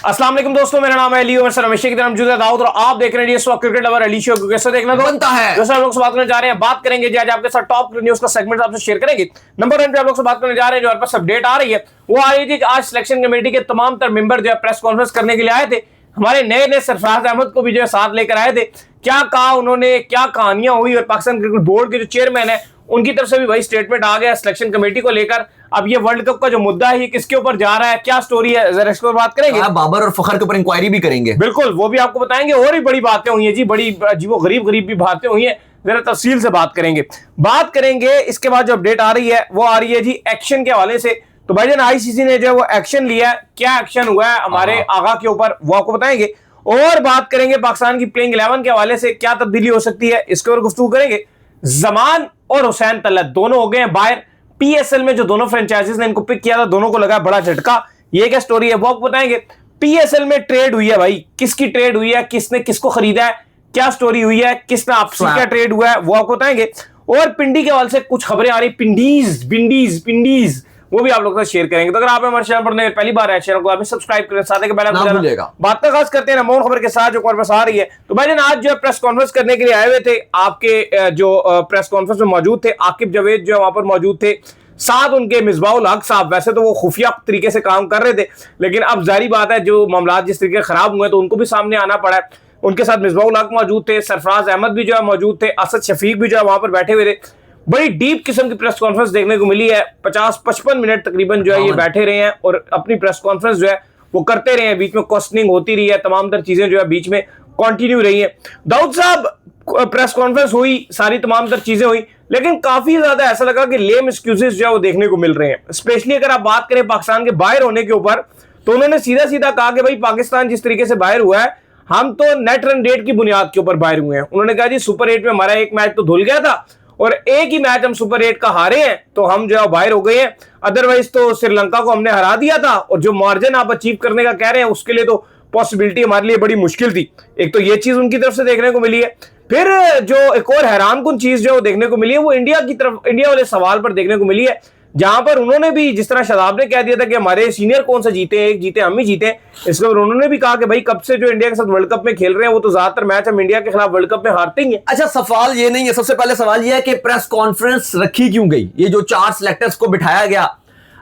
अस्सलाम वालेकुम दोस्तों, मेरा नाम है अली और सर हमेशा की तरह मौजूद है दाऊद और आप देख रहे हैं इस वक्त क्रिकेट लवर अली शो को कैसे देखना तो बनता है। दोस्तों हम लोग से बात करने जा रहे हैं, बात करेंगे जी आज आपके साथ टॉप न्यूज का सेगमेंट आपसे शेयर करेंगे। नंबर 1 पे आप लोग से बात करने जा रहे हैं, जो आपके पास अपडेट आ रही है वो आ रही थी कि आज सिलेक्शन कमेटी के तमाम तर मेंबर जो है प्रेस कॉन्फ्रेंस करने के लिए आए थे। हमारे नए नए सरफराज अहमद को भी जो है साथ लेकर आए थे। क्या कहा उन्होंने, क्या कहानियां हुई, और पाकिस्तान क्रिकेट बोर्ड के जो चेयरमैन है उनकी तरफ से भी वही स्टेटमेंट आ गया सिलेक्शन कमेटी को लेकर। अब ये वर्ल्ड कप का जो मुद्दा है ये किसके ऊपर जा रहा है, क्या स्टोरी है, जरा इसके ऊपर बात करेंगे। बाबर और फखर के ऊपर इंक्वायरी भी करेंगे, बिल्कुल वो भी आपको बताएंगे। और भी बड़ी बातें हुई हैं जी, बड़ी अजीबो गरीब भी बातें हुई हैं, जरा तफसील से बात करेंगे। इसके बाद जो अपडेट आ रही है वो आ रही है जी एक्शन के हवाले से। तो भाईजान आईसीसी ने जो है वो एक्शन लिया है, क्या एक्शन हुआ है हमारे आगा के ऊपर वो आपको बताएंगे। और बात करेंगे पाकिस्तान की प्लेइंग 11 के हवाले से, क्या तब्दीली हो सकती है, इसके ऊपर गुफ्तगू करेंगे। जमान और हुसैन तलत दोनों हो गए हैं बाहर। पीएसएल में जो दोनों फ्रेंचाइजीज ने इनको पिक किया था दोनों को लगा बड़ा झटका। ये क्या स्टोरी है वो आपको बताएंगे। पीएसएल में ट्रेड हुई है भाई, किसकी ट्रेड हुई है, किसने किसको खरीदा है, क्या स्टोरी हुई है, किसने आपसी क्या ट्रेड हुआ है वो आपको बताएंगे। और पिंडी के हवाले से कुछ खबरें आ रही, पिंडीज वो भी आप लोग से शेयर करेंगे। तो अगर आप हमारे चैनल पर पहली बार है चैनल को आप सब्सक्राइब करें, साथ के पहले बात का खास करते हैं ना मौन खबर के साथ जो पास आ रही है। तो भाई आज जो प्रेस कॉन्फ्रेंस करने के लिए आए हुए थे, आपके जो प्रेस कॉन्फ्रेंस में मौजूद थे आकिब जावेद जो वहां पर मौजूद थे, साथ उनके मिसबाहुल हक साहब। वैसे तो वो खुफिया तरीके से काम कर रहे थे, लेकिन अब जारी बात है जो मामला जिस तरीके खराब हुए तो उनको भी सामने आना पड़ा है। उनके साथ मिसबाहुल हक मौजूद थे, सरफराज अहमद भी जो है मौजूद थे, असद शफीक भी जो है वहां पर बैठे हुए थे। बड़ी डीप किस्म की प्रेस कॉन्फ्रेंस देखने को मिली है। 50-55 मिनट तकरीबन जो है ये बैठे रहे हैं और अपनी प्रेस कॉन्फ्रेंस जो है वो करते रहे हैं। बीच में क्वेश्चनिंग होती रही है, तमाम तर चीजें जो है बीच में कंटिन्यू रही है। दाऊद साहब प्रेस कॉन्फ्रेंस हुई, सारी तमाम तर चीजें हुई, लेकिन काफी ज्यादा ऐसा लगा कि लेम एक्सक्यूजेस जो है वो देखने को मिल रहे हैं। स्पेशली अगर आप बात करें पाकिस्तान के बाहर होने के ऊपर, तो उन्होंने सीधा सीधा कहा कि भाई पाकिस्तान जिस तरीके से बाहर हुआ है हम तो नेट रन रेट की बुनियाद के ऊपर बाहर हुए हैं। उन्होंने कहा जी सुपर 8 में हमारा एक मैच तो धुल गया था और एक ही मैच हम सुपर 8 का हारे हैं तो हम जो है बाहर हो गए हैं। अदरवाइज तो श्रीलंका को हमने हरा दिया था और जो मार्जिन आप अचीव करने का कह रहे हैं उसके लिए तो पॉसिबिलिटी हमारे लिए बड़ी मुश्किल थी। एक तो ये चीज उनकी तरफ से देखने को मिली है। फिर जो एक और हैरानकुन चीज जो देखने को मिली है वो इंडिया की तरफ, इंडिया वाले सवाल पर देखने को मिली है, जहां पर उन्होंने भी जिस तरह शदाब ने कह दिया था कि हमारे सीनियर कौन सा जीते, एक जीते हम ही जीते, इसके ऊपर उन्होंने भी कहा कि भाई कब से जो इंडिया के साथ वर्ल्ड कप में खेल रहे हैं वो तो ज्यादातर मैच हम इंडिया के खिलाफ वर्ल्ड कप में हारते ही हैं। अच्छा सवाल ये नहीं है, सबसे पहले सवाल ये है कि प्रेस कॉन्फ्रेंस रखी क्यों गई। ये जो 4 सिलेक्टर्स को बिठाया गया,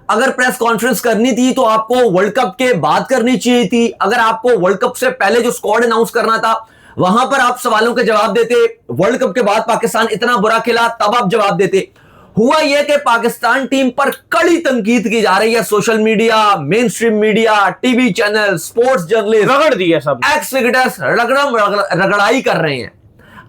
अगर प्रेस कॉन्फ्रेंस करनी थी तो आपको वर्ल्ड कप के बाद करनी चाहिए थी। अगर आपको वर्ल्ड कप से पहले जो स्क्वाड अनाउंस करना था वहां पर आप सवालों के जवाब देते। वर्ल्ड कप के बाद पाकिस्तान इतना बुरा खेला तब आप जवाब देते। हुआ यह कि पाकिस्तान टीम पर कड़ी तनकीद की जा रही है। Social media, main stream media, TV channel, sports journalist, रगड़ दिया सब, एक्स क्रिकेटर्स रगड़ाई कर रहे हैं।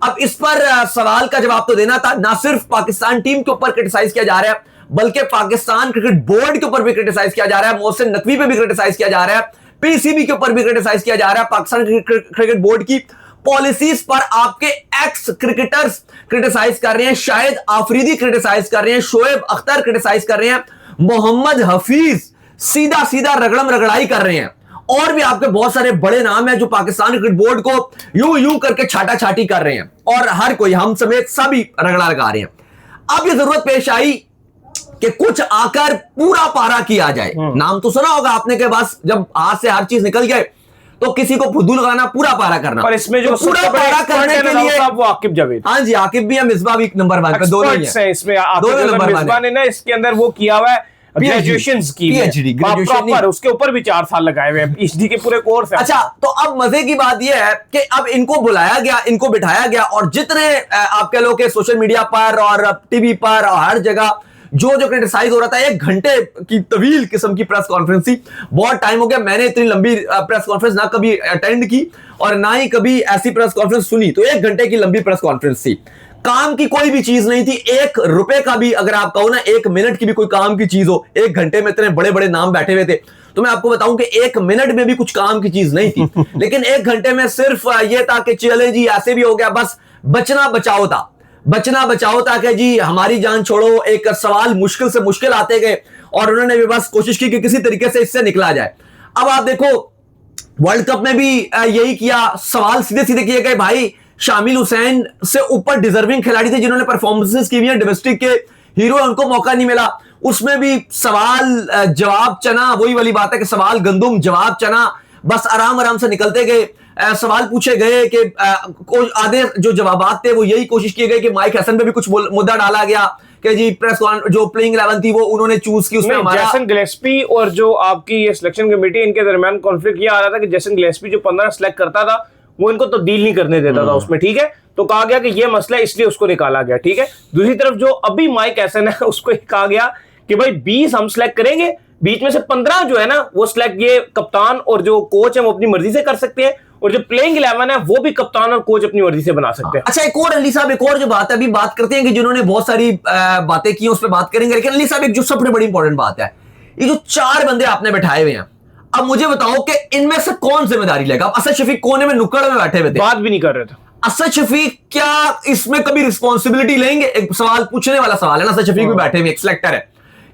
अब इस पर सवाल का जवाब तो देना था। ना सिर्फ पाकिस्तान टीम के ऊपर क्रिटिसाइज किया जा रहा है बल्कि पाकिस्तान क्रिकेट बोर्ड के ऊपर भी क्रिटिसाइज किया जा रहा है, मोहसिन नकवी पे भी क्रिटिसाइज किया जा रहा है, पीसीबी के ऊपर भी क्रिटिसाइज किया जा रहा है। पाकिस्तान क्रिकेट बोर्ड की पॉलिसीज पर आपके एक्स क्रिकेटर्स क्रिटिसाइज कर रहे हैं, शाहिद आफरीदी क्रिटिसाइज कर रहे हैं, शोएब अख्तर क्रिटिसाइज कर रहे हैं, मोहम्मद हफीज सीधा सीधा रगड़ाई कर रहे हैं। और भी आपके बहुत सारे बड़े नाम हैं जो पाकिस्तान क्रिकेट बोर्ड को यूं करके छाटा छाटी कर रहे हैं और हर कोई हम समेत सभी रगड़ा लगा रहे हैं। अब यह जरूरत पेश आई कि कुछ आकर पूरा पारा किया जाए। नाम तो सुना होगा आपने के बस जब हाथ से हर चीज निकल जाए तो किसी को फुदू लगाना, पूरा पारा करना। और इसमें जो तो पूरा पारा करने के लिए वो आकिब जावेद, हाँ जी आकिब भी है, मिसबा भी नंबर 1 पे, दोनों ही हैं। इसमें मिसबा ने ना इसके अंदर वो किया हुआ है ग्रेजुएशंस की, पीएचडी प्रॉपर, उसके ऊपर भी 4 साल लगाए हुए हैं, पीएचडी के पूरे कोर्स है। अच्छा तो अब मजे की बात यह है कि अब इनको बुलाया गया, इनको बिठाया गया और जितने आप कह लो कि सोशल मीडिया पर और टीवी पर और हर जगह जो क्रिटिसाइज हो रहा था, 1 घंटे की तवील किस्म की प्रेस कॉन्फ्रेंस थी। बहुत टाइम हो गया मैंने इतनी लंबी प्रेस कॉन्फ्रेंस ना कभी अटेंड की और ना ही कभी ऐसी प्रेस कॉन्फ्रेंस सुनी। तो 1 घंटे की लंबी प्रेस कॉन्फ्रेंस थी, काम की कोई भी चीज नहीं थी। 1 रुपए का भी अगर आप कहो ना 1 मिनट की भी कोई काम की चीज हो, 1 घंटे में इतने बड़े बड़े नाम बैठे हुए थे, तो मैं आपको बताऊं कि 1 मिनट में भी कुछ काम की चीज नहीं थी। लेकिन 1 घंटे में सिर्फ यह था कि चले जी ऐसे भी हो गया, बस बचना बचाओ था, बचना बचाओ था कि जी हमारी जान छोड़ो। एक सवाल मुश्किल से मुश्किल आते गए और उन्होंने भी बस कोशिश की कि किसी तरीके से इससे निकला जाए। अब आप देखो वर्ल्ड कप में भी यही किया, सवाल सीधे सीधे किए गए। भाई शामिल हुसैन से ऊपर डिजर्विंग खिलाड़ी थे जिन्होंने परफॉर्मेंसेस की हुई है, डोमेस्टिक के हीरो, उनको मौका नहीं मिला। उसमें भी सवाल जवाब चना, वही वाली बात है कि सवाल गंदुम जवाब चना। बस आराम आराम से निकलते गए। सवाल पूछे गए कि आधे जो जवाबात थे वो यही कोशिश किए गए कि माइक हसन पे भी कुछ मुद्दा डाला गया कि जी जो प्लेइंग 11 थी वो उन्होंने चूज की, उसमें हमारा जैसन गिलेस्पी और जो आपकी ये सिलेक्शन कमेटी इनके दरमियान कॉन्फ्लिक्ट ये आ रहा था कि जैसन गिलेस्पी जो 15 सिलेक्ट करता था वो इनको तब्दील नहीं करने देता था उसमें, ठीक है। तो कहा गया कि ये मसला है इसलिए उसको निकाला गया, ठीक है। दूसरी तरफ जो अभी माइक हसन है उसको कहा गया कि भाई 20 हम सिलेक्ट करेंगे, बीच में से 15 जो है ना वो सिलेक्ट ये कप्तान और जो कोच है वो अपनी मर्जी से कर सकते हैं, और जो प्लेइंग 11 है वो भी कप्तान और कोच अपनी मर्जी से बना सकते हैं। अच्छा, एक और अली साहब, एक और जो बात है अभी बात करते हैं कि जिन्होंने बहुत सारी बातें की उस पर बात करेंगे, लेकिन अली साहब एक जो सबसे बड़ी इंपॉर्टेंट बात है, ये जो 4 बंदे आपने बैठाए हुए हैं, अब मुझे बताओ कि इनमें से कौन जिम्मेदारी लेगा? असद शफीक कोने में नुक्कड़ में बैठे हुए थे, बात भी नहीं कर रहे थे। असद शफीक क्या इसमें कभी रिस्पॉन्सिबिलिटी लेंगे? एक सवाल पूछने वाला सवाल है ना। असद शफीक भी बैठे हुए, एक सिलेक्टर है,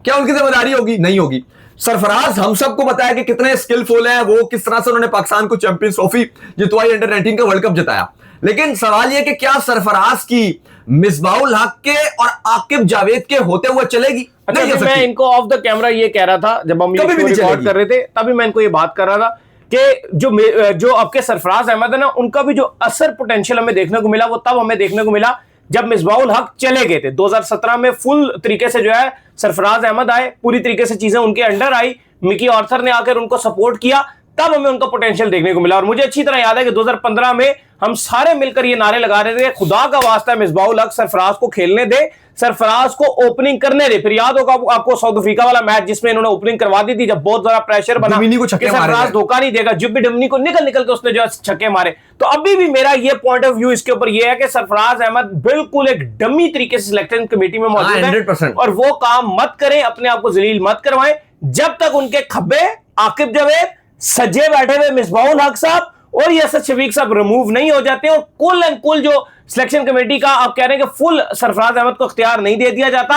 क्या उनकी जिम्मेदारी होगी? नहीं होगी। सरफराज हम सबको बताया कि कितने स्किलफुल है वो, किस तरह से उन्होंने पाकिस्तान को चैंपियंस ट्रॉफी जितवाई, अंडर 19 का वर्ल्ड कप जिताया, लेकिन सवाल यह कि क्या सरफराज की मिसबाउल हक के और आकिब जावेद के होते हुए चलेगी? अच्छा, नहीं, मैं इनको ऑफ द कैमरा ये कह रहा था जब हम ये रिकॉर्ड कर रहे थे, तभी मैं इनको ये बात कर रहा था कि जो आपके सरफराज अहमद है ना, उनका भी जो असर पोटेंशियल हमें देखने को मिला वो तब हमें देखने को मिला जब मिसबाउल हक चले गए थे 2017 में। फुल तरीके से जो है सरफराज अहमद आए, पूरी तरीके से चीजें उनके अंडर आई, मिकी आर्थर ने आकर उनको सपोर्ट किया, तब हमें उनका पोटेंशियल देखने को मिला। और मुझे अच्छी तरह याद है कि 2015 में हम सारे मिलकर ये नारे लगा रहे थे, खुदा का वास्ता है मिसबाउल हक सरफराज को खेलने दे, सरफराज को ओपनिंग करने दे। फिर याद होगा आपको साउथ अफ्रीका वाला मैच जिसमें इन्होंने ओपनिंग करवा दी थी, जब बहुत ज्यादा प्रेशर बना को छक्के मारे, सरफराज धोखा नहीं देगा, जब भी डमनी को निकल के उसने जो छक्के मारे। तो अभी भी मेरा ये पॉइंट ऑफ व्यू इसके ऊपर ये है कि सरफराज अहमद बिल्कुल एक डमी तरीके से सिलेक्शन कमेटी में मौजूद है 100%। और वो काम मत करें, अपने आप को जलील मत करवाएं जब तक उनके खब्बे आकिब जावेद, सज्जे बैठे हुए मिसबाउल हक साहब और ये असद शफीक साहब रिमूव नहीं हो जाते और कुल एंड कुल जो सिलेक्शन कमेटी का आप कह रहे हैं कि फुल सरफराज अहमद को इख्तियार नहीं दे दिया जाता,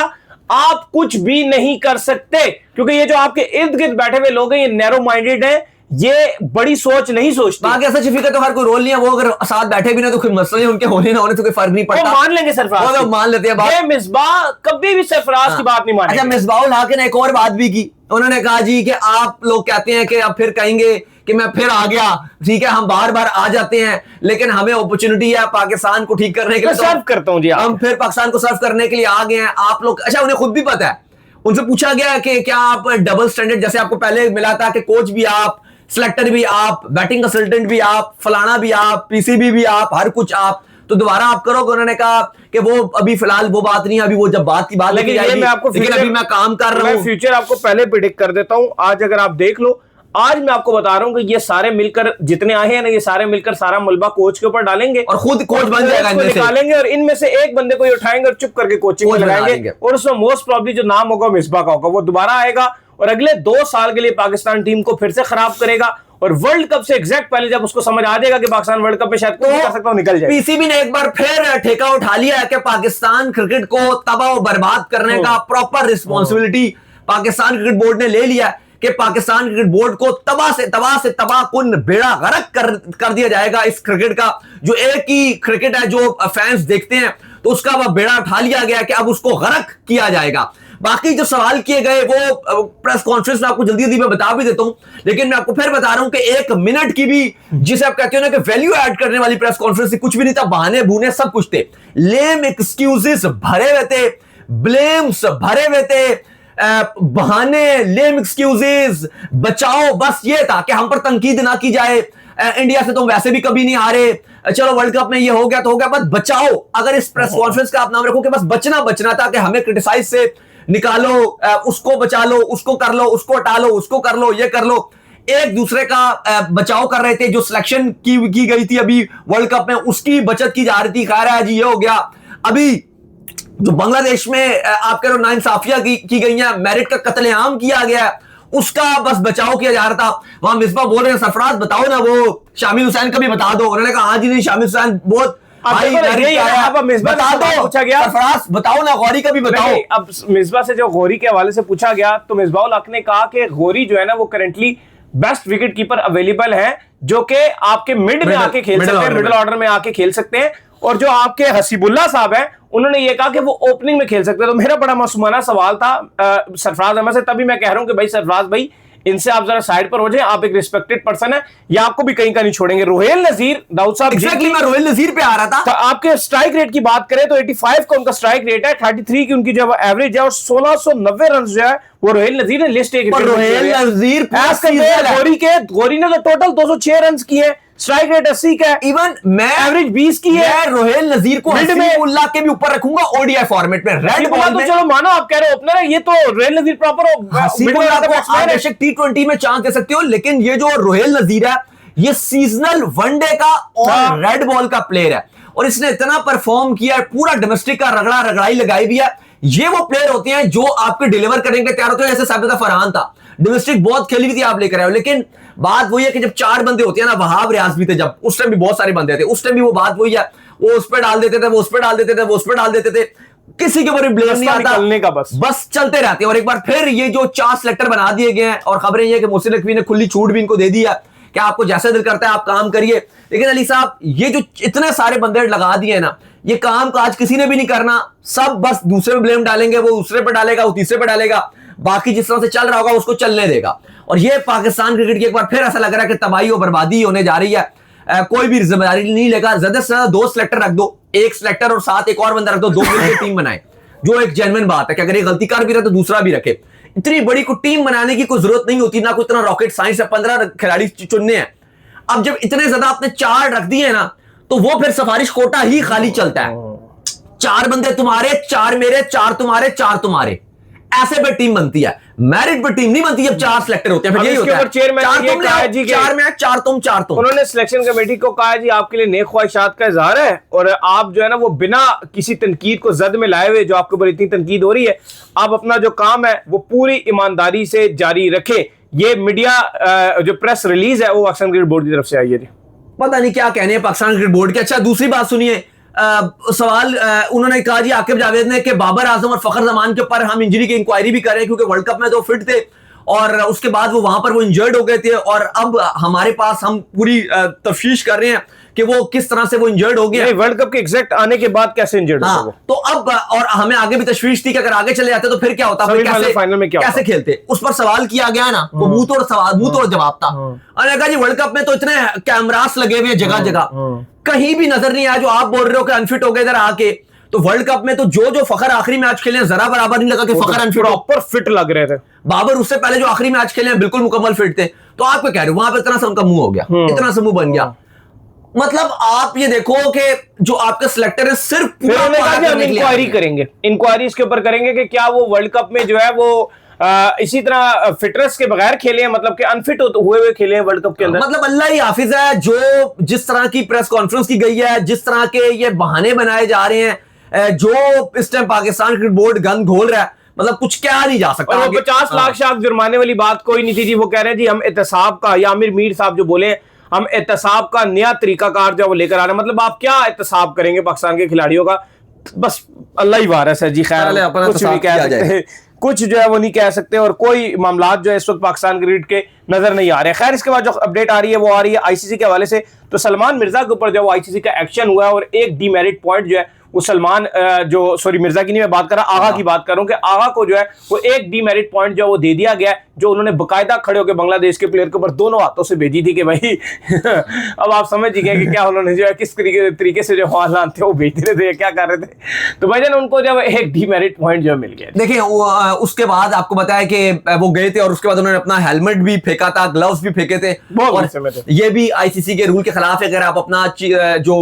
आप कुछ भी नहीं कर सकते। क्योंकि ये जो आपके इर्द गिर्द बैठे हुए लोग हैं ये नैरो माइंडेड हैं, ये बड़ी सोच नहीं सोचते। बाकी असद शफीक का तो हर कोई रोल नहीं है, वो अगर साथ बैठे भी ना तो कोई मसला नहीं, उनके होने ना होने तो कोई फर्क नहीं पड़ता, मान लेंगे सरफराज, वो मान लेते हैं बात। मिसबाह कभी भी सरफराज की बात नहीं मानेंगे। अच्छा, मिसबाउल हक ने एक और बात भी की, उन्होंने कहा जी कि आप लोग कहते हैं कि अब फिर कहेंगे कि मैं फिर आ गया, ठीक है, हम बार बार आ जाते हैं, लेकिन हमें अपॉर्चुनिटी है पाकिस्तान को ठीक करने के लिए, सर्व करता हूं जी, हम फिर पाकिस्तान को सर्व करने के लिए आ गए हैं आप लोग। अच्छा, उन्हें खुद भी पता है, उनसे पूछा गया कि क्या आप डबल स्टैंडर्ड, जैसे आपको पहले मिला था कि कोच भी आप, सिलेक्टर भी आप, बैटिंग कंसल्टेंट भी आप, फलाना भी आप, पीसीबी भी आप, हर कुछ आप, तो दोबारा आप करोगे? उन्होंने कहा कि वो अभी फिलहाल वो बात नहीं है, अभी वो जब बात की बात लेकिन ये मैं आपको लेकिन अभी मैं काम कर रहा हूं, फ्यूचर आपको पहले प्रिडिक्ट कर देता हूं। आज अगर आप देख लो, आज मैं आपको बता रहा हूं कि ये सारे मिलकर जितने आए हैं ना, ये सारे मिलकर सारा मलबा कोच के ऊपर डालेंगे और खुद कोच बन जाएगा, निकालेंगे और इनमें से एक बंदे को उठाएंगे और चुप करके कोचिंग में लगाएंगे और उसमें मोस्ट प्रॉब्ली जो नाम होगा मिसबा का होगा, वो दोबारा आएगा और अगले 2 साल के लिए पाकिस्तान टीम को फिर से खराब करेगा और वर्ल्ड कप से एग्जैक्ट पहले जब उसको समझ आ जाएगा कि पाकिस्तान वर्ल्ड कप में शायद कुछ नहीं कर सकता, निकल जाए। पीसीबी ने एक बार फिर ठेका उठा लिया है कि पाकिस्तान क्रिकेट को तबाह बर्बाद करने का proper responsibility Pakistan cricket board ने ले लिया है कि पाकिस्तान क्रिकेट बोर्ड को तबाह कुन बेड़ा गर्क कर दिया जाएगा इस क्रिकेट का, जो एक ही क्रिकेट है जो फैंस देखते हैं, तो उसका वह बेड़ा उठा लिया गया कि अब उसको गर्क किया जाएगा। बाकी जो सवाल किए गए वो प्रेस कॉन्फ्रेंस में आपको जल्दी जल्दी मैं बता भी देता हूं, लेकिन मैं आपको फिर बता रहा हूं कि 1 मिनट की भी, जिसे आप कहते हो ना कि वैल्यू ऐड करने वाली प्रेस कॉन्फ्रेंस कुछ भी नहीं था, बहाने बूने सब कुछ थे, लेम एक्सक्यूजेस भरे हुए थे, ब्लेम्स भरे हुए थे, बहाने, लेम एक्सक्यूजेस, बचाओ, बस ये था कि हम पर तनकीद ना की जाए, इंडिया से तो वैसे भी कभी नहीं हारे, चलो वर्ल्ड कप में ये हो गया तो हो गया, बस बचाओ। अगर इस प्रेस कॉन्फ्रेंस का आप नाम रखो कि बस बचना था कि हमें क्रिटिसाइज से निकालो, उसको बचा लो, उसको कर लो, उसको हटा लो, उसको कर लो, ये कर लो, एक दूसरे का बचाव कर रहे थे। जो सिलेक्शन की गई थी अभी वर्ल्ड कप में, उसकी बचत की जा रही थी, खा रहा है जी ये हो गया। अभी जो बांग्लादेश में आप कह रहे हो नाइंसाफियां की गई हैं, मेरिट का कत्लेआम किया गया, उसका बस बचाव किया जा रहा था। वहां मिसबा बोल रहे हैं सरफराज बताओ ना, वो शामिल हुसैन का भी बता दो। उन्होंने कहा हाँ जी नहीं, शामिल हुसैन बहुत बताओ ना, गौरी का भी बताओ। अब मिसबा से जो गौरी के हवाले से पूछा गया तो मिसबाउल हक ने कहा कि गौरी जो है ना वो currently best wicket keeper available है, जो कि आपके मिड में आके खेल सकते हैं, मिडिल ऑर्डर में आके खेल सकते हैं। और जो आपके हसीबुल्ला साहब हैं उन्होंने ये कहा कि वो ओपनिंग में खेल सकते हैं। तो मेरा बड़ा मासूमाना सवाल था सरफराज अहमद से, तभी मैं कह रहा हूं कि भाई सरफराज भाई इनसे आप जरा साइड पर हो जाए, आप एक रिस्पेक्टेड पर्सन है, या आपको भी कहीं का नहीं छोड़ेंगे। रोहेल नजीर, दाऊद साहब एग्जैक्टली मैं रोहेल नजीर पे आ रहा था। तो आपके स्ट्राइक रेट की बात करें तो 85 का उनका स्ट्राइक रेट है, 33 की उनकी जो एवरेज है, और 1690 रन जो है वो रोहेल नजीर ने लिस्ट एक रोहेल नजीर गोरी ने तो टोटल 206 रन किए हैं, स्ट्राइक रेट 80 का है, इवन मैं एवरेज 20 की है। रोहेल नजीर को हसीबुल्लाह के भी ऊपर रखूंगा ओडीआई फॉर्मेट में। रेड बॉल तो चलो मानो आप कह रहे हो ओपनर है, ये तो रोहेल नजीर प्रॉपर बेशक T20 में चांस दे सकते हो, लेकिन ये जो रोहेल नजीर है ये सीजनल वनडे का और रेड बॉल का प्लेयर है, और इसने इतना परफॉर्म किया है, पूरा डोमेस्टिक का रगड़ा रगड़ाई लगाई भी है। ये वो प्लेयर होते हैं जो आपके डिलीवर करने के तैयार होते हैं, जैसे साबिता फरहान था, डोमेस्टिक बहुत खेली हुई थी, आप लेकर आए हो, लेकिन बात वही है कि जब 4 बंदे होते हैं ना, वहाब रियाज भी थे, जब उस टाइम भी बहुत सारे बंदे थे, उस टाइम भी वो बात वही है, वो उस पर डाल देते थे, वो उस पर डाल देते थे, वो उस पर डाल देते थे, किसी के ऊपर ब्लेम नहीं आता का, बस चलते रहते हैं। और एक बार फिर ये जो 4 सिलेक्टर बना दिए गए हैं, और खबरें ये कि मोहसिन नकवी ने खुली छूट भी इनको दे दी है कि आपको जैसे दिल करता है आप काम करिए। लेकिन अली साहब ये जो इतने सारे बंदे लगा दिए ना, ये काम काज किसी ने भी नहीं करना, सब बस दूसरे पे ब्लेम डालेंगे, वो दूसरे पे डालेगा, वो तीसरे पे डालेगा, बाकी जिस तरह से चल रहा होगा उसको चलने देगा। और ये पाकिस्तान क्रिकेट की एक बार फिर ऐसा लग रहा है कि तबाही और बर्बादी होने जा रही है। कोई भी जिम्मेदारी नहीं लेगा, ज्यादा से ज्यादा 2 सिलेक्टर रख दो, 1 सिलेक्टर और साथ एक और बंदा रख दो, 2 मिलकर टीम बनाए, जो एक जेन्युइन बात है कि अगर ये गलती कर भी रहा तो दूसरा भी रखे। इतनी बड़ी को टीम बनाने की कोई जरूरत नहीं होती, ना कोई इतना रॉकेट साइंस है, 15 खिलाड़ी चुनने हैं। अब जब इतने ज्यादा आपने 4 रख दिए ना, तो वो फिर सिफारिश कोटा ही खाली चलता है। 4 बंदे तुम्हारे, 4 मेरे, 4 तुम्हारे, 4 तुम्हारे, ऐसे पे टीम बनती है। मैरिट पे टीम नहीं बनती जब 4 सिलेक्टर होते हैं, फिर यही होता है, 4 में 4 तुम 4 तुम। उन्होंने सिलेक्शन कमेटी को कहा जी आपके लिए नेक ख्वाहिशात का इजहार है, और आप जो है ना वो बिना किसी तनकीद को जद में लाए हुए, जो आपके ऊपर इतनी तनकीद हो रही है, आप अपना जो काम है वो पूरी ईमानदारी से जारी रखें। ये मीडिया जो प्रेस रिलीज है वो पाकिस्तान क्रिकेट बोर्ड की तरफ से आई है जी। पता नहीं क्या कहने हैं पाकिस्तान क्रिकेट बोर्ड के। अच्छा दूसरी बात सुनिए, सवाल उन्होंने कहा जी आकिब जावेद ने कि बाबर आजम और फखर जमान के ऊपर हम इंजरी की इंक्वायरी भी करें, क्योंकि वर्ल्ड कप में तो फिट थे और उसके बाद वो वहां पर वो इंजर्ड हो गए थे, और अब हमारे पास हम पूरी तफ्तीश कर रहे हैं कि वो किस तरह से वो इंजर्ड हो गया, वर्ल्ड कप के एग्जैक्ट आने के बाद कैसे इंजर्ड हो गए। तो अब और हमें आगे भी तशवीश थी कि अगर आगे चले जाते तो फिर क्या होता, फाइनल में कैसे खेलते। उस पर सवाल किया गया ना, वो मुंह तोड़ जवाब था। और कहा जी वर्ल्ड कप में तो इतने कैमरास लगे हुए जगह जगह, कहीं भी नजर नहीं आया जो आप बोल रहे हो कि अनफिट हो गए इधर आके। तो वर्ल्ड कप में तो जो फखर आखिरी मैच खेले जरा बराबर नहीं लगा कि फखर अनफिट, प्रॉपर फिट लग रहे थे। बाबर उससे पहले जो आखिरी मैच खेले बिल्कुल मुकम्मल फिट थे। तो आप क्या कह रहे हो, वहां पर इतना सा उनका मुंह हो गया, इतना सा मुंह बन गया। मतलब आप ये देखो कि जो आपका सिलेक्टर है सिर्फ इंक्वायरी करेंगे, इंक्वायरी इसके ऊपर करेंगे कि क्या वो वर्ल्ड कप में जो है वो इसी तरह फिटनेस के बगैर खेले हैं, मतलब कि अनफिट हुए खेले हैं वर्ल्ड कप के अंदर। मतलब अल्लाह ही हाफिज है, जो जिस तरह की प्रेस कॉन्फ्रेंस की गई है, जिस तरह के ये बहाने बनाए जा रहे हैं, जो इस टाइम पाकिस्तान क्रिकेट बोर्ड गंद घोल रहा है, मतलब कुछ क्या नहीं जा सकता। 50 लाख शाख जुर्माने वाली बात कोई नहीं थी जी। वो कह रहे हैं जी हम एहतसाब का, या आमिर मीर साहब जो बोले हम एहतसाब का नया तरीकाकार जो वो लेकर आ रहे हैं। मतलब आप क्या एहतसाब करेंगे पाकिस्तान के खिलाड़ियों का, बस अल्लाह ही वारिस है जी। खैर कुछ भी कह सकते, कुछ जो है वो नहीं कह सकते, और कोई मामला जो है इस वक्त पाकिस्तान क्रिकेट के नजर नहीं आ रहे। खैर इसके बाद जो अपडेट आ रही है वो आ रही है आईसीसी के हवाले से। तो सलमान मिर्जा के ऊपर जो आईसीसी का एक्शन हुआ है, और एक डीमेरिट पॉइंट जो है वो सलमान मिर्जा की नहीं मैं बात कर रहा, आगा की बात कर रहा हूं कि आगा को जो है वो एक डीमेरिट पॉइंट जो वो दे दिया गया, जो उन्होंने बकायदा खड़े होकर बांग्लादेश के प्लेयर के ऊपर दोनों हाथों से भेजी थी कि भाई अब आप समझ गए कि क्या उन्होंने जो है किस तरीके से जो हालात थे वो भेज रहे थे, क्या कर रहे थे। तो भाई जान उनको जब एक डीमेरिट पॉइंट जो मिल गया। देखिए उसके बाद आपको बताया कि वो गए थे और उसके बाद उन्होंने अपना हेलमेट भी फेंका था, ग्लव्स भी फेंके थे, और ये भी आईसीसी के रूल के खिलाफ है। अगर आप अपना जो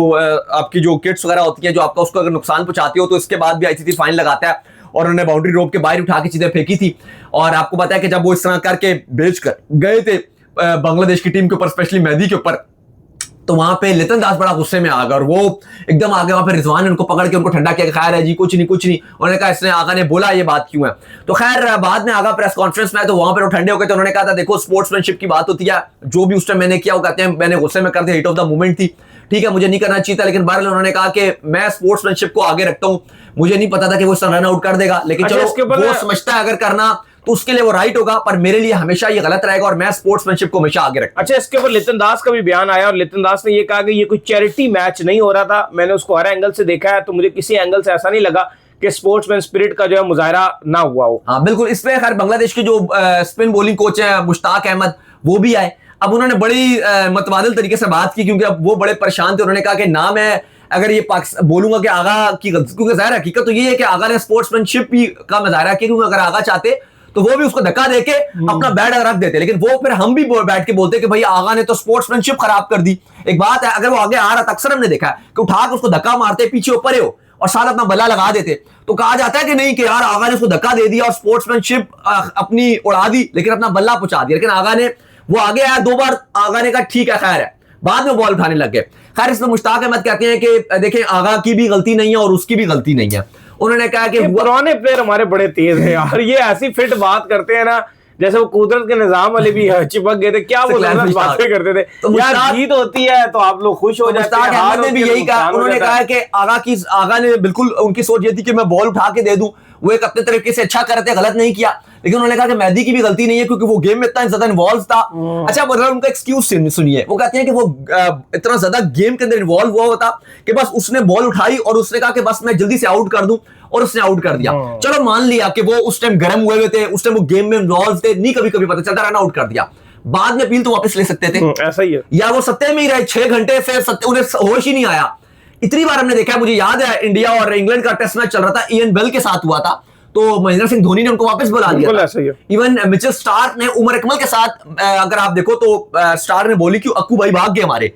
आपकी जो किट्स वगैरह होती है जो आपका उसको अगर नुकसान पहुंचाती हो तो इसके बाद भी आईसीसी फाइन लगाता है, और उन्होंने बाउंड्री रोप के बाहर उठा के चीजें फेंकी थी। और आपको पता है कि जब वो इस तरह करके बेचकर गए थे बांग्लादेश की टीम के ऊपर, स्पेशली मेहदी के ऊपर, तो वहां पे लितन दास बड़ा गुस्से में आ गया और वो एकदम आगे वहां पे रिजवान ने उनको पकड़ के उनको ठंडा किया, खैर है जी कुछ नहीं उन्होंने कहा इसने आगा ने बोला ये बात क्यों है। तो खैर बाद में आगा प्रेस कॉन्फ्रेंस में तो वहां पर वो ठंडे हो गए, तो उन्होंने कहा था देखो स्पोर्ट्समैनशिप की बात होती है, जो भी उस टाइम मैंने किया वो कहते हैं मैंने गुस्से में कर दिया, हिट ऑफ द मोमेंट थी, ठीक है मुझे नहीं करना चाहिए था, लेकिन बहरहाल उन्होंने कहा कि मैं स्पोर्ट्समैनशिप को आगे रखता हूं, मुझे नहीं पता था कि वो इस तरह रन आउट कर देगा, लेकिन चलो वो समझता है अगर करना तो उसके लिए वो राइट होगा, पर मेरे लिए हमेशा ये गलत रहेगा और मैं स्पोर्ट्समैनशिप को हमेशा आगे रखता। अच्छा इसके ऊपर लितन दास का भी बयान आया और लितन दास ने ये कहा कि ये कोई चैरिटी मैच नहीं हो रहा था, मैंने उसको हर एंगल से देखा है तो मुझे किसी एंगल से ऐसा नहीं लगा कि स्पोर्ट्समैन स्पिरिट का जो है मुजाहरा ना हुआ हो। हाँ बिल्कुल, इसमें खैर बांग्लादेश के जो स्पिन बॉलिंग कोच है मुश्ताक अहमद, वो भी आए। अब उन्होंने बड़ी मतवादिल तरीके से बात की, क्योंकि अब वो बड़े परेशान थे। उन्होंने कहा कि ना मैं अगर ये बोलूंगा कि आगा की, क्योंकि जाहिर हकीकत तो ये है कि आगा ने स्पोर्ट्समैनशिप का मुजाहरा किया, क्योंकि अगर आगा चाहते तो वो भी उसको धक्का देके अपना बैट रख देते, लेकिन वो फिर हम भी बैठ के बोलते कि भाई आगा ने तो स्पोर्ट्समैनशिप खराब कर दी। एक बात है, अगर वो आगे आ रहा था, अक्सर हमने देखा है कि उठा के उसको धक्का मारते, पीछे ऊपर हो और साथ अपना बल्ला लगा देते, तो कहा जाता है कि नहीं कि यार आगा ने उसको धक्का दे दिया और स्पोर्ट्समैनशिप अपनी उड़ा दी, लेकिन अपना बल्ला पहुंचा दिया। लेकिन आगा ने, वो आगे आया 2 बार, आगा ने कहा ठीक है खैर है, बाद में बॉल उठाने लग गए। खैर इसमें मुश्ताक अहमद कहते हैं कि देखें आगा की भी गलती नहीं है और उसकी भी गलती नहीं है। उन्होंने कहा कि पुराने प्लेयर हमारे बड़े तेज हैं यार, ये ऐसी फिट बात करते हैं ना जैसे वो कुदरत के निजाम वाले भी चिपक गए थे, क्या वो बातें करते थे। तो यार जीत होती है तो आप लोग खुश हो जाते हैं। मुश्ताक अहमद ने भी यही कहा, उन्होंने कहा कि आगा ने बिल्कुल, उनकी सोच ये थी कि मैं बॉल उठा के दे दूं, वो एक अपने तरीके से अच्छा करते, गलत नहीं किया। लेकिन उन्होंने कहा कि मेहदी की भी गलती नहीं है, क्योंकि वो गेम में इतना ज्यादा इन्वॉल्व था। अच्छा मतलब उनका एक्सक्यूज सुनिए, वो कहते हैं कि वो इतना ज्यादा गेम के अंदर इन्वॉल्व हुआ होता कि बस उसने बॉल उठाई और उसने कहा कि बस मैं जल्दी से आउट कर दूं, और उसने आउट कर दिया। चलो मान लिया कि वो उस टाइम गर्म हुए थे, उस टाइम वो गेम में इन्वॉल्व थे, नहीं कभी कभी पता चलता, रन आउट कर दिया, बाद में अपील तो वापस ले सकते थे। ऐसा ही है, या वो सत्ते में ही रहे 6 घंटे से, उन्हें होश ही नहीं आया। इतनी बार हमने देखा है, मुझे याद है इंडिया और इंग्लैंड का टेस्ट मैच चल रहा था, इयन बेल के साथ हुआ था, तो महेंद्र सिंह धोनी ने उनको वापस बुला लिया। इवन मिचेल स्टार्क ने उमर अकमल के साथ, अगर आप देखो तो स्टार्क ने बोली कि अक्कू भाई भाग गए, हमारे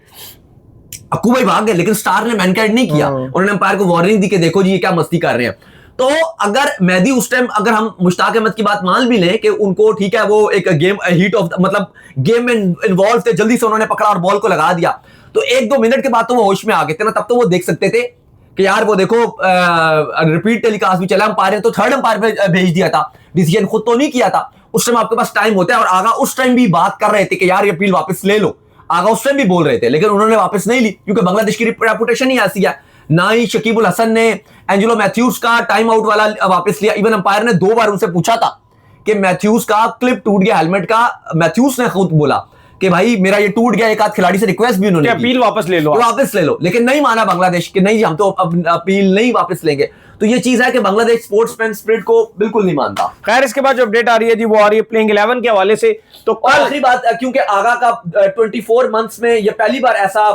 अक्कू भाई भाग गए, लेकिन स्टार ने मैनकाइंड नहीं किया। उन्होंने अंपायर को वार्निंग दी कि देखो जी ये क्या मस्ती कर रहे हैं। तो अगर मेहदी उस टाइम, अगर हम मुश्ताक अहमद की बात मान भी लें कि उनको ठीक है, वो एक गेम हीट ऑफ, मतलब गेम में इन्वॉल्व थे, जल्दी से उन्होंने पकड़ा और बॉल को लगा दिया, तो 1-2 मिनट के बाद तो वो होश में आ गए थे ना, तब तो वो देख सकते थे कि यार वो देखो रिपीट टेलीकास्ट भी चला, अंपायर ने तो थर्ड अंपायर पे भेज दिया था, डिसीजन खुद तो नहीं किया था। उस टाइम आपके पास टाइम होता है, और आगा उस टाइम भी बात कर रहे थे कि यार ये अपील वापस ले लो, आगा उस टाइम भी बोल रहे थे, लेकिन उन्होंने वापस नहीं ली, क्योंकि बांग्लादेश की रेपुटेशन ही ऐसी है। ना ही शकीब उल हसन ने एंजेलो मैथ्यूज का टाइम आउट वाला वापस लिया, इवन अंपायर ने 2 बार उनसे पूछा था कि मैथ्यूज का क्लिप टूट गया हेलमेट का, मैथ्यूज ने खुद बोला कि भाई मेरा ये टूट गया, एक आध खिलाड़ी से रिक्वेस्ट भी उन्होंने अपील वापस ले लो, वापस ले लो, लेकिन नहीं माना बांग्लादेश कि नहीं हम तो अपील नहीं वापस लेंगे। तो ये चीज है कि बांग्लादेश स्पोर्ट्समैन स्पिरिट को बिल्कुल नहीं मानता। खैर इसके बाद जो अपडेट आ रही है जी, वो आ रही है प्लेइंग 11 के हवाले से। तो आखिरी बात, क्योंकि आगा का 24 मंथ्स में ये पहली बार ऐसा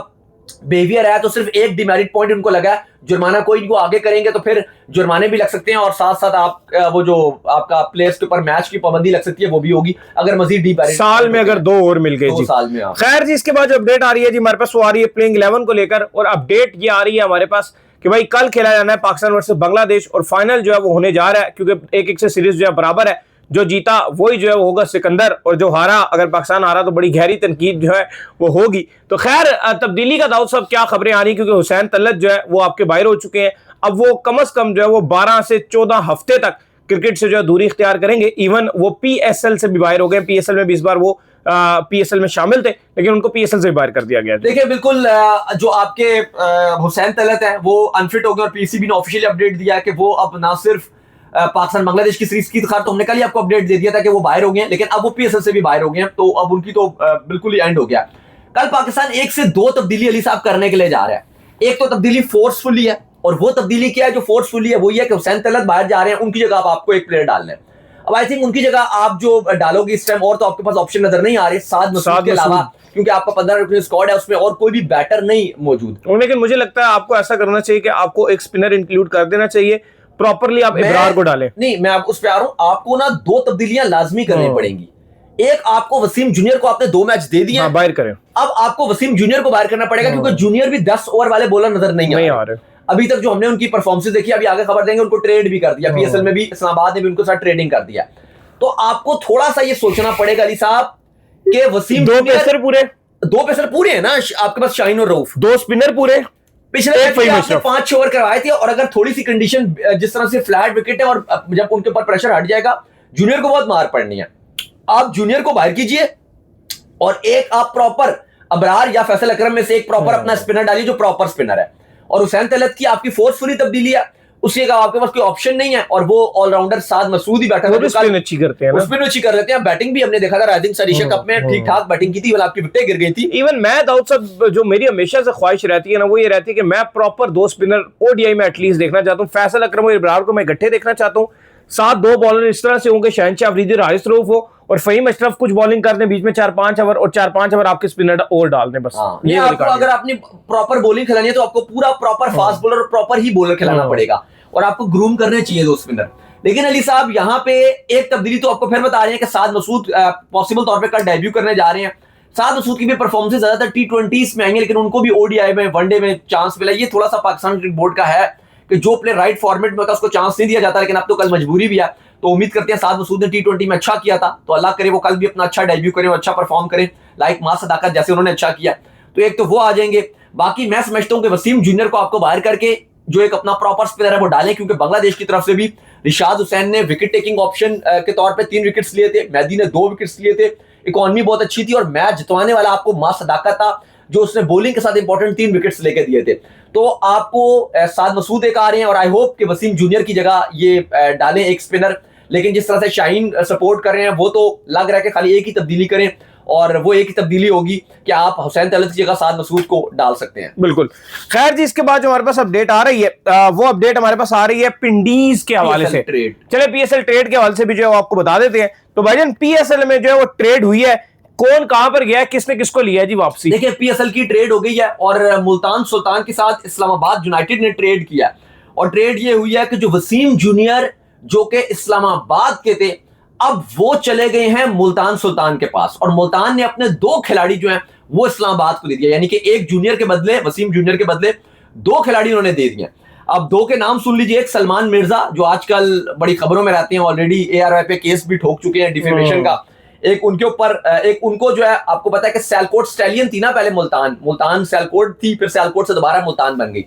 बिहेवियर है, तो सिर्फ एक डिमेरिट पॉइंट उनको लगा है, जुर्माना कोई इनको आगे करेंगे तो फिर जुर्माने भी लग सकते हैं, और साथ साथ आप वो जो आपका प्लेयर्स के ऊपर मैच की पाबंदी लग सकती है, वो भी होगी अगर मजीद डिमेरिट साल में अगर 2 और मिल गए 2 साल में। खैर जी इसके बाद जो अपडेट आ रही है जी हमारे पास, वो आ रही है प्लेइंग 11 को लेकर, और अपडेट ये आ रही है हमारे पास कि भाई कल खेला जाना है पाकिस्तान वर्सेस बांग्लादेश, और फाइनल जो है वो होने जा रहा है, क्योंकि 1-1 से सीरीज जो है बराबर है, जो जीता वही जो है वो होगा सिकंदर, और जो हारा, अगर पाकिस्तान हारा तो बड़ी गहरी तनकीद जो है वो होगी। तो खैर तब्दीली का दाऊद साहब क्या खबरें आ रही, क्योंकि हुसैन तलत जो है वो आपके बाहर हो चुके हैं, अब वो कम से कम जो है वो 12 से 14 हफ्ते तक क्रिकेट से जो है दूरी इख्तियार करेंगे। इवन वो PSL से भी बाहर हो गए, PSL में भी इस बार वो PSL में शामिल थे, लेकिन उनको PSL से बाहर कर दिया गया। देखिए बिल्कुल, जो आपके हुसैन तलत है वो अनफिट हो गए, और PCB ने ऑफिशियली अपडेट दिया है कि वो अब ना सिर्फ पाकिस्तान बांग्लादेश की सीरीज की, तो हमने कल ही आपको अपडेट दे दिया था कि वो बाहर हो गए हैं, लेकिन अब वो PSL से भी बाहर हो गए हैं, तो अब उनकी तो बिल्कुल ही एंड हो गया। कल पाकिस्तान 1 से 2 तब्दीली अली साहब करने के लिए जा रहा है। एक तो तब्दीली फोर्सफुली है, और वो तब्दीली क्या है जो फोर्सफुली है, वो ये है कि हुसैन तलत बाहर जा रहे हैं, उनकी जगह आपको एक प्लेयर डालना है। अब आई थिंक उनकी जगह आप जो डालोगे इस टाइम, और तो आपके पास ऑप्शन नजर नहीं आ रहे साद मसूद के अलावा, क्योंकि आपका 15 रुपये स्क्वाड है, उसमें और कोई भी बैटर नहीं मौजूद। लेकिन मुझे लगता है आपको ऐसा करना चाहिए कि आपको एक स्पिनर इंक्लूड कर देना चाहिए, प्रॉपरली आप इब्रार को डालें। नहीं, मैं आप उस पे आ रहा हूं, आपको ना 2 तब्दीलियां लाजमी करनी पड़ेंगी। एक, आपको वसीम जूनियर को आपने 2 मैच दे दिए, बाहर करें, अब आपको वसीम जूनियर को बाहर करना पड़ेगा, क्योंकि जूनियर भी 10 ओवर वाले बॉलर नजर नहीं आ रहे। अभी तक जो हमने उनकी परफॉर्मेंस देखी, अभी आगे खबर देंगे, उनको ट्रेड भी कर दिया, PSL में भी इस्लामाबाद ने भी उनको साथ ट्रेडिंग कर दिया। तो आपको थोड़ा सा ये सोचना पड़ेगा अली साहब कि वसीम 2 पेसर पूरे हैं ना आपके पास, शाहीन और रऊफ, 2 स्पिनर पूरे, पिछले आपने 5-6 ओवर करवाए थे, और अगर थोड़ी सी कंडीशन जिस तरह से फ्लैट विकेट है, और जब उनके ऊपर प्रेशर हट जाएगा, जूनियर को बहुत मार पड़नी है। आप जूनियर को बाहर कीजिए, और एक आप प्रॉपर अबरार या फैसल अकरम में से एक प्रॉपर अपना स्पिनर डालिए जो प्रॉपर स्पिनर है। और हुसैन तलत की आपकी फोर्सफुली तब्दीली है, उसके अलावा आपके पास कोई ऑप्शन नहीं है, और वो ऑलराउंडर साद मसूद ही बैठा वो भी स्पिन अच्छी करते हैं ना, स्पिन अच्छी कर लेते हैं। बैटिंग भी हमने देखा था राइजिंग सन एशिया कप में ठीक ठाक बैटिंग की थी, वाला आपकी विकेटें गिर गई थी। इवन मैं दाऊद साहब, जो मेरी हमेशा से ख्वाहिश रहती है ना, वो ये रहती है कि मैं प्रॉपर 2 स्पिनर ओडीआई में एटलीस्ट देखना चाहता हूँ। फैसल अकरम और इब्रार को मैं इकट्ठे देखना चाहता हूँ, साथ 2 बॉलर इस तरह से होंगे, शहनशाह अफरीदी और हारिस रऊफ हो, और फहीम अशरफ कुछ बॉलिंग कर दें बीच में 4-5 ओवर, और 4-5 ओवर आपके स्पिनर और डाल दें बस। ये आपको अगर आपने प्रॉपर बॉलिंग खिलानी है तो आपको पूरा प्रॉपर फास्ट बॉलर और प्रॉपर ही बॉलर खिलाना पड़ेगा, और आपको ग्रूम करने चाहिए 2 स्पिनर। लेकिन अली साहब यहाँ पे एक तब्दीली तो आपको फिर बता रहे हैं कि साद मसूद पॉसिबल तौर पे कल डेब्यू करने जा रहे हैं। साद मसूद की भी परफॉर्मेंस ज्यादातर T20s में आएंगे, लेकिन उनको भी ओडीआई में, वनडे में चांस मिला। ये थोड़ा सा पाकिस्तान क्रिकेट बोर्ड का है कि जो प्लेयर राइट फॉर्मेट में होता है उसको चांस नहीं दिया जाता, लेकिन अब तो कल मजबूरी भी है। तो उम्मीद करते हैं साद मसूद ने T20 में अच्छा किया था, तो अल्लाह करे वो कल भी अपना अच्छा डेब्यू करें और अच्छा परफॉर्म करें, लाइक मां सदाकत जैसे उन्होंने अच्छा किया। तो एक तो वो आ जाएंगे। बाकी मैं समझता हूं कि वसीम जूनियर को आपको बाहर करके जो एक अपना प्रॉपर स्पिनर है वो डालें, क्योंकि बांग्लादेश की तरफ से भी रिशाद हुसैन ने विकेट टेकिंग ऑप्शन के तौर पे 3 विकेट्स लिए थे, मेहदी ने 2 विकेट्स लिए थे। इकॉनमी बहुत अच्छी थी, और मैच जितवाने वाला आपको मां सदाकत था, जो उसने बॉलिंग के साथ इंपॉर्टेंट 3 विकेट्स लेके दिए थे। तो आपको साद मसूद एक आ रहे हैं, और आई होप कि वसीम जूनियर की जगह ये डालें एक स्पिनर। लेकिन जिस तरह से शाहीन सपोर्ट कर रहे हैं, वो तो लग रहा है कि खाली एक ही तब्दीली करें, और वो एक ही तब्दीली होगी कि आप हुसैन तलत की जगह साद मसूद को डाल सकते हैं। बिल्कुल। खैर जी, इसके बाद जो हमारे पास अपडेट आ रही है, वो अपडेट हमारे पास आ रही है पिंडीज के हवाले से। चले पीएसएल ट्रेड के हवाले से भी जो है आपको बता देते हैं। तो भाईजान पीएसएल में जो है वो ट्रेड हुई है, कौन कहां पर गया है, किसने किसको लिया है जी वापसी? देखिए पीएसएल की ट्रेड हो गई है, और मुल्तान सुल्तान के साथ इस्लामाबाद यूनाइटेड ने ट्रेड किया, और ट्रेड ये हुई है कि जो वसीम जूनियर जो कि इस्लामाबाद के थे, अब वो चले गए हैं मुल्तान सुल्तान के पास, और मुल्तान ने अपने 2 खिलाड़ी जो हैं वो इस्लामाबाद को दे दिया। यानी कि एक जूनियर के बदले, वसीम जूनियर के बदले 2 खिलाड़ी उन्होंने दे दिए। अब 2 के नाम सुन लीजिए। एक सलमान मिर्जा, जो आजकल बड़ी खबरों में रहते हैं, ऑलरेडी एआरवाई पे केस भी ठोक चुके हैं डिफेमेशन का। एक उनके ऊपर, एक उनको जो है आपको पता है कि सियालकोट स्टैलियन थी ना पहले, मुल्तान सियालकोट थी, फिर सियालकोट से दोबारा मुल्तान बन गई।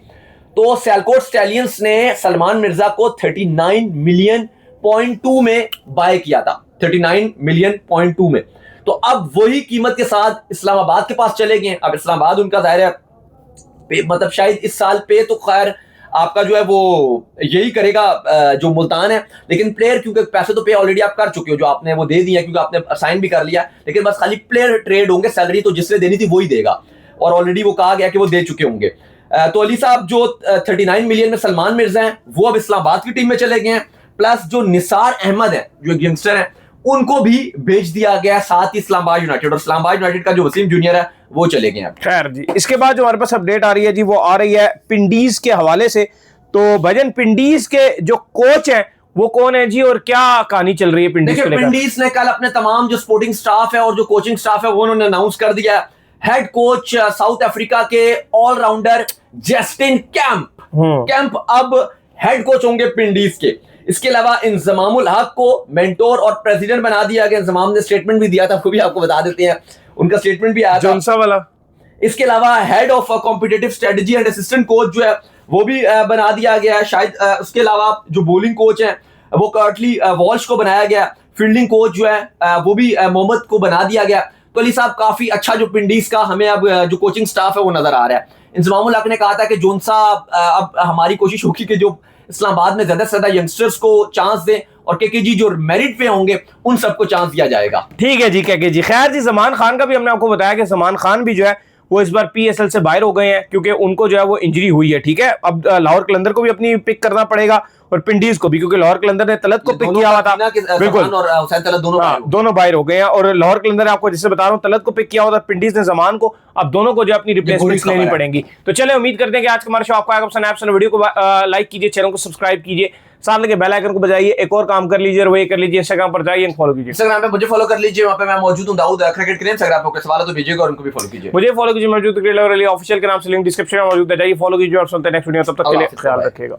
तो सियालकोट स्टैलियंस ने सलमान मिर्जा को 39 मिलियन .2 में बाय किया था, 39 मिलियन .2 में। तो अब वही कीमत के साथ इस्लामाबाद के पास चले गए। अब इस्लामाबाद उनका जाहिर है मतलब शायद इस साल पे तो खैर आपका जो है वो यही करेगा जो मुल्तान है, लेकिन प्लेयर क्योंकि पैसे तो पे ऑलरेडी आप कर चुके हो, जो आपने वो दे दिया क्योंकि आपने असाइन भी कर लिया, लेकिन बस खाली प्लेयर ट्रेड होंगे, सैलरी तो जिसने देनी थी वही देगा, और ऑलरेडी वो कहा गया कि वो दे चुके होंगे। तो अली साहब जो 39 मिलियन में सलमान मिर्जा हैं वो अब इस्लामाबाद की टीम में चले गए हैं, प्लस जो निसार अहमद है जो एक यंगस्टर है उनको भी भेज दिया गया, साथ ही इस्लामाबाद यूनाइटेड, और इस्लामाबाद यूनाइटेड का जो वसीम जूनियर है वो चले गए हैं। खैर जी, इसके बाद जो हमारे पास अपडेट आ रही है जी वो आ रही है पिंडीज के हवाले से। तो भजन पिंडीज के जो कोच हैं वो कौन है जी, और क्या कहानी चल रही है पिंडीज को लेकर? पिंडीज ने कल अपने तमाम जो स्पोर्टिंग स्टाफ है और जो कोचिंग स्टाफ है वो उन्होंने अनाउंस कर दिया। हेड कोच साउथ अफ्रीका के ऑलराउंडर जस्टिन कैंप अब हेड कोच होंगे पिंडीज के। इसके अलावा इंजमामुल हक को मेंटोर और प्रेसिडेंट बना दिया गया। इंजमाम ने स्टेटमेंट भी दिया था, वो भी आपको बता देते हैं, उनका स्टेटमेंट भी आया था जोनसा वाला। इसके अलावा head of competitive strategy and assistant coach जो है वो भी बना दिया गया है शायद। उसके अलावा जो बॉलिंग कोच है वो कर्टली वॉल्श को बनाया गया। फील्डिंग कोच जो है वो भी मोहम्मद को बना दिया गया। तो अली साहब काफी अच्छा जो पिंडीज का हमें अब जो कोचिंग स्टाफ है वो नजर आ रहा है। इंजमामुल हक ने कहा था कि जोनसा अब हमारी कोशिश होगी कि जो इस्लामाबाद में ज्यादा से ज्यादा यंगस्टर्स को चांस दें, और के जी जो मेरिट पे होंगे उन सबको चांस दिया जाएगा। ठीक है जी के जी। खैर जी, जमान खान का भी हमने आपको बताया कि जमान खान भी जो है वो इस बार पीएसएल से बाहर हो गए हैं क्योंकि उनको जो है वो इंजरी हुई है। ठीक है, अब लाहौर कलंदर को भी अपनी पिक करना पड़ेगा और पिंडीज को भी, क्योंकि लाहौर कलंदर ने तलत को पिक किया हुआ था। बिल्कुल, और हुसैन तलत दोनों बाहर हो गए हैं, और लाहौर कलंदर आपको जिससे बता रहा हूँ तलत को पिक किया हुआ था, पिंडीज ने जमान को। अब दोनों को जो अपनी रिप्लेसमेंट लेनी पड़ेंगी। तो चले, उम्मीद करते हैं कि आज का हमारा शो आपको आएगा पसंद। वीडियो को लाइक कीजिए, चैनल को सब्सक्राइब कीजिए, साथ लगे बेल आइकन को बजाइए। एक और काम कर लीजिए और वो ये कर लीजिए, इंस्टाग्राम पर जाइए, फॉलो कीजिए। इंस्टाग्राम पे मुझे फॉलो कर लीजिए, वहां पे मैं मौजूद हूं, दाऊद क्रिकेट के इंस्टाग्राम पे कोई सवाल हो तो भेजिएगा और उनको भी फॉलो कीजिए। मुझे फॉलो कीजिए, मौजूद क्रिकेट ऑफिशियल के नाम से लिंक डिस्क्रिप्शन में मौजूद है, जाइए फॉलो कीजिए और सुनते हैं नेक्स्ट वीडियो। तब तक के लिए ख्याल रखिएगा।